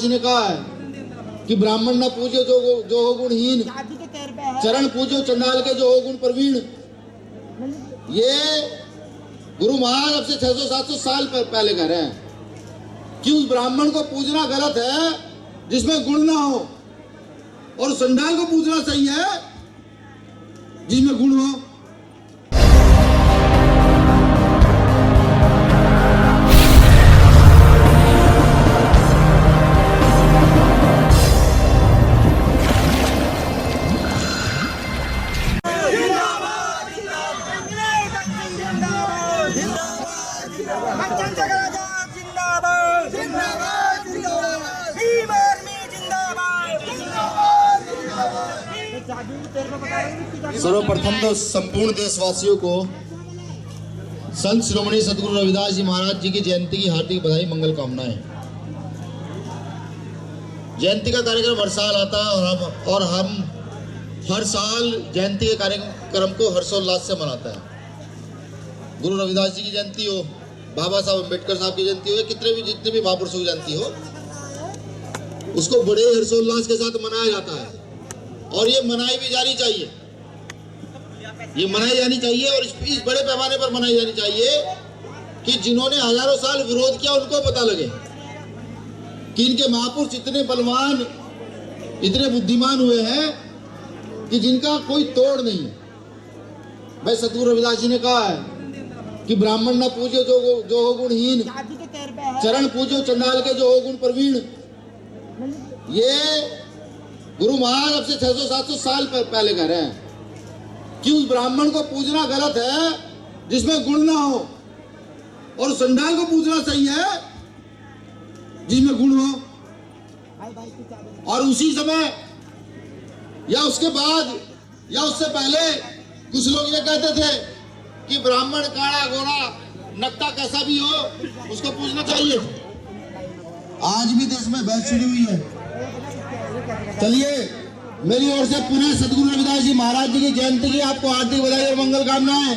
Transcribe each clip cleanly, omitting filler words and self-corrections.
जी ने कहा है कि ब्राह्मण न पूजो जो हो गुणहीन, चरण पूजो चंडाल के जो हो गुण प्रवीण। ये गुरु महाराज अब से 600-700 साल पहले कह रहे हैं कि उस ब्राह्मण को पूजना गलत है जिसमें गुण ना हो, और चंडाल को पूजना सही है जिसमें गुण हो। सर्वप्रथम तो संपूर्ण देशवासियों को संत श्रोमणी सदगुरु रविदास जी महाराज जी की जयंती की हार्दिक बधाई मंगल कामनाएं। जयंती का कार्यक्रम हर साल आता है और हम हर साल जयंती के कार्यक्रम को हर्षोल्लास से मनाते हैं। गुरु रविदास जी की जयंती हो, बाबा साहब अम्बेडकर साहब की जयंती हो, या जितने भी महापुरुषों की जयंती हो, उसको बड़े हर्षोल्लास के साथ मनाया जाता है और ये मनाई भी जानी चाहिए। ये मनाई जानी चाहिए और इस बड़े पैमाने पर मनाई जानी चाहिए कि जिन्होंने हजारों साल विरोध किया उनको पता लगे कि इनके महापुरुष इतने बलवान, इतने बुद्धिमान हुए हैं कि जिनका कोई तोड़ नहीं है। भाई सदगुरु रविदास जी ने कहा है कि ब्राह्मण न पूजो जो हो गुणहीन, चरण पूजो चंडाल के जो हो गुण प्रवीण। ये गुरु महाराज अब से 600-700 साल पहले कह रहे हैं कि उस ब्राह्मण को पूजना गलत है जिसमें गुण ना हो, और चंडाल को पूजना सही है जिसमें गुण हो। और उसी समय या उसके बाद या उससे पहले कुछ लोग ये कहते थे कि ब्राह्मण काला गोरा नकटा कैसा भी हो उसको पूजना चाहिए। आज भी देश में बहस छिड़ी हुई है। चलिए, मेरी ओर से पुनः सदगुरु रविदास जी महाराज जी की जयंती की आपको हार्दिक बधाई और मंगल कामनाएं।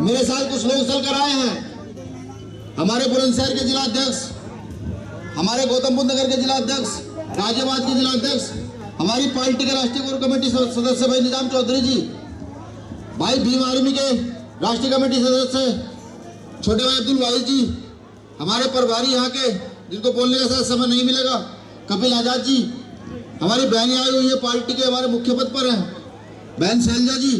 मेरे साथ कुछ लोग चल कर आए हैं, हमारे बुलंदशहर के जिला अध्यक्ष, हमारे गौतम बुद्ध नगर के जिला अध्यक्ष, गाजियाबाद के जिला अध्यक्ष, हमारी पार्टी के राष्ट्रीय कोर कमेटी सदस्य भाई निजाम चौधरी जी, भाई भीम आर्मी के राष्ट्रीय कमेटी सदस्य छोटे भाई अब्दुल वाहिद जी, हमारे प्रभारी यहाँ के जिनको बोलने का साथ समय नहीं मिलेगा कपिल आजाद जी, हमारी बहनें आई हुई है पार्टी के हमारे मुख्य पद पर हैं, बहन शैलजा जी।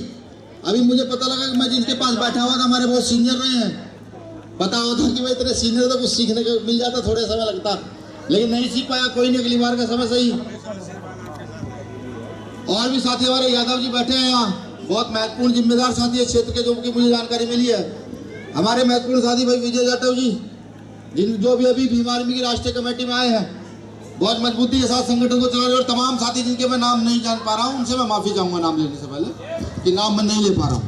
अभी मुझे पता लगा कि मैं जिनके पास बैठा हुआ था हमारे बहुत सीनियर रहे हैं, पता होता कि मैं इतने सीनियर तो कुछ सीखने को मिल जाता, थोड़े समय लगता, लेकिन नहीं सीख पाया। कोई नहीं, अगली बार का समय सही। और भी साथी हमारे यादव जी बैठे हैं यहाँ, बहुत महत्वपूर्ण जिम्मेदार साथी है क्षेत्र के, जो कि मुझे जानकारी मिली है। हमारे महत्वपूर्ण साथी भाई विजय जाटव जी, जो भी अभी भीम आर्मी की राष्ट्रीय कमेटी में आए हैं, बहुत मजबूती के साथ संगठन को चला रहे। और तमाम साथी जिनके मैं नाम नहीं जान पा रहा हूं उनसे मैं माफी चाहूंगा नाम लेने से पहले कि नाम मैं नहीं ले पा रहा हूं।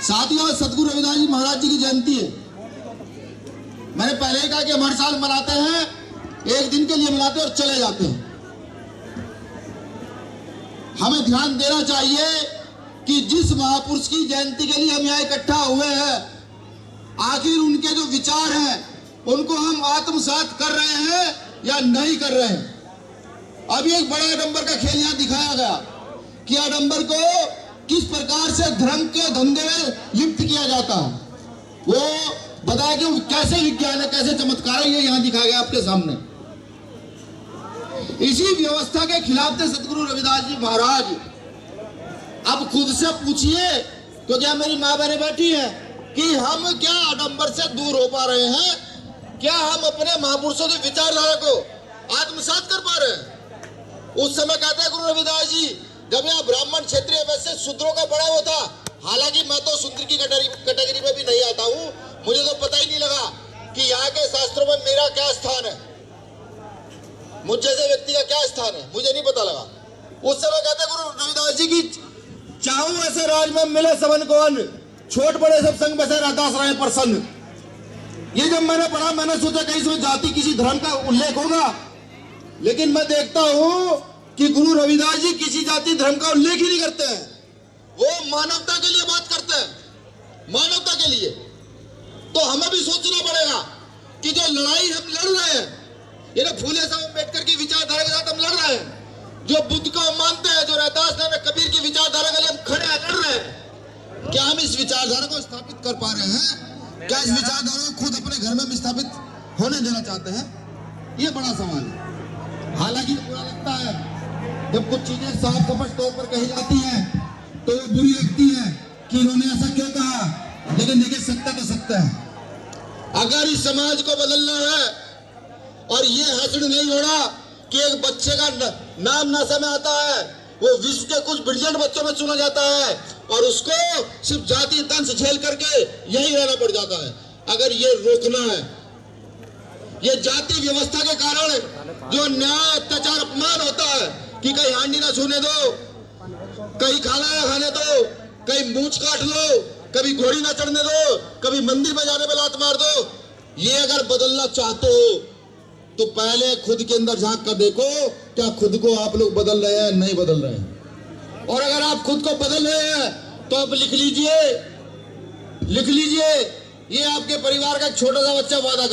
साथियों, सदगुरु रविदास जी महाराज जी की जयंती है। मैंने पहले ही कहा कि हम हर साल मनाते हैं, एक दिन के लिए मनाते हैं और चले जाते हैं। हमें ध्यान देना चाहिए कि जिस महापुरुष की जयंती के लिए हम यहाँ इकट्ठा हुए हैं, आखिर उनके जो विचार हैं उनको हम आत्मसात कर रहे हैं या नहीं कर रहे हैं। अभी एक बड़ा आडंबर का खेल यहाँ दिखाया गया कि आडंबर को किस प्रकार से धर्म के धंधे में लिप्त किया जाता है। वो बताया कि कैसे विज्ञान है, कैसे चमत्कार है, ये यहाँ दिखाया गया आपके सामने। इसी व्यवस्था के खिलाफ थे सदगुरु रविदास जी महाराज। अब खुद से पूछिए, तो क्या मेरी माँ बहनें बैठी हैं, कि हम क्या आडंबर से दूर हो पा रहे हैं? क्या हम अपने महापुरुषों की विचारधारा को आत्मसात कर पा रहे हैं? उस समय कहते हैं गुरु रविदास जी, जब यहाँ ब्राह्मण क्षेत्रीय वैसे शूद्रों का बड़ा वो था। हालांकि मैं तो शूद्र की कैटेगरी में भी नहीं आता हूँ, मुझे तो पता ही नहीं लगा कि यहाँ के शास्त्रों में मेरा क्या स्थान है, मुझ जैसे व्यक्ति का क्या स्थान है, मुझे नहीं पता लगा। उस समय कहते हैं गुरु रविदास जी की, चाहूं ऐसे राज में मिले सबन को अन्न, छोट बड़े सब संग बसे रहदास रहे प्रसन्न। ये जब मैंने पढ़ा, मैंने सोचा कहीं इसमें जाति किसी धर्म का उल्लेख होगा, लेकिन मैं देखता हूं कि गुरु रविदास जी किसी जाति धर्म का उल्लेख ही नहीं करते हैं। वो मानवता के लिए बात करते हैं, मानवता के लिए। तो हमें भी सोचना पड़ेगा कि जो लड़ाई हम लड़ रहे हैं ये ना फूले साहब अम्बेडकर की विचारधारा के साथ हम लड़ रहे हैं, जो बुद्ध को हम मानते हैं, जो रैदास नानक कबीर की विचारधारा के लिए हम खड़े हैं, लड़ रहे हैं। क्या हम इस विचारधारा को स्थापित कर पा रहे हैं? क्या इस विचारधारा को खुद अपने घर में भी स्थापित होने देना चाहते हैं? ये बड़ा सवाल है। हालांकि बुरा लगता है जब कुछ चीजें साफ स्पष्ट तौर पर कही जाती हैं तो वो बुरी लगती है कि इन्होंने ऐसा क्यों कहा, लेकिन देखिए सत्य तो सत्य है। अगर इस समाज को बदलना है और ये हसड़ नहीं होना कि एक बच्चे का नाम नासा में आता है, वो विश्व के कुछ ब्रिलियंट बच्चों में चुना जाता है और उसको सिर्फ जाति दंश झेल करके यही रहना पड़ जाता है। अगर ये रोकना है, ये जाति व्यवस्था के कारण जो न्याय अत्याचार अपमान होता है कि कहीं हांडी ना छूने दो, कहीं खाना ना खाने दो, कहीं मूंछ काट लो, कभी घोड़ी ना चढ़ने दो, कभी मंदिर में जाने पे लात मार दो, ये अगर बदलना चाहते हो तो पहले खुद के अंदर झांक कर देखो, क्या खुद को आप लोग बदल रहे हैं? नहीं बदल रहे हैं। और अगर आप खुद को बदल रहे हैं तो आप लिख लीजिए, ये आपके परिवार का एक छोटा सा बच्चा वादा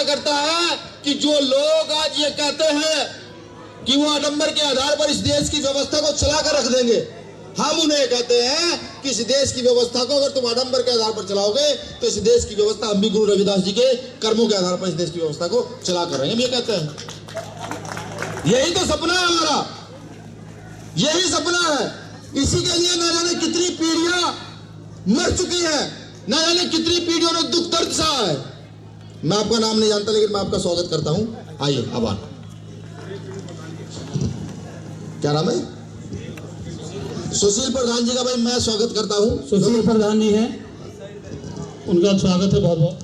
करता है कि जो लोग आज ये कहते हैं कि वो आडंबर के आधार पर इस देश की व्यवस्था को चला कर रख देंगे, हम उन्हें कहते हैं कि इस देश की व्यवस्था को अगर तुम आडंबर के आधार पर चलाओगे तो इस देश की व्यवस्था हम भी गुरु रविदास जी के कर्मों के आधार पर इस देश की व्यवस्था को चला कर रहे हैं। हम ये कहते हैं, यही तो सपना है हमारा, यही सपना है। इसी के लिए न जाने कितनी पीढ़ियां मर चुकी हैं, न जाने कितनी पीढ़ियों ने दुख दर्द सहा है। मैं आपका नाम नहीं जानता लेकिन मैं आपका स्वागत करता हूं। आइए, आभार। क्या नाम है? सुशील प्रधान जी का भाई मैं स्वागत करता हूं। सुशील प्रधान जी हैं, उनका स्वागत है बहुत बहुत।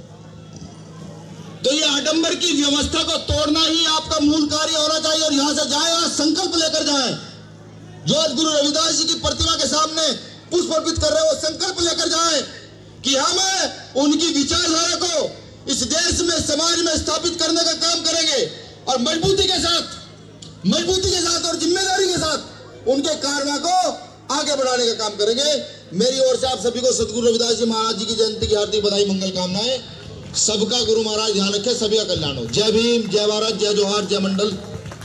तो ये आडंबर की व्यवस्था को तोड़ना ही आपका मूल कार्य होना चाहिए और यहां से जाए और संकल्प लेकर जाए। जो आज गुरु रविदास जी की प्रतिमा के सामने पुष्प अर्पित कर रहे हैं, वो संकल्प लेकर जाए कि हम उनकी विचारधारा को इस देश में, समाज में स्थापित करने का काम करेंगे और मजबूती के साथ और जिम्मेदारी के साथ उनके कारवा को आगे बढ़ाने का काम करेंगे। मेरी ओर से आप सभी को सतगुरु रविदास जी महाराज जी की जयंती की हार्दिक बधाई, मंगल कामनाएं। सबका गुरु महाराज ध्यान रखे, सभी का कल्याण हो। जय भीम, जय भारत, जय जोहार, जय मंडल।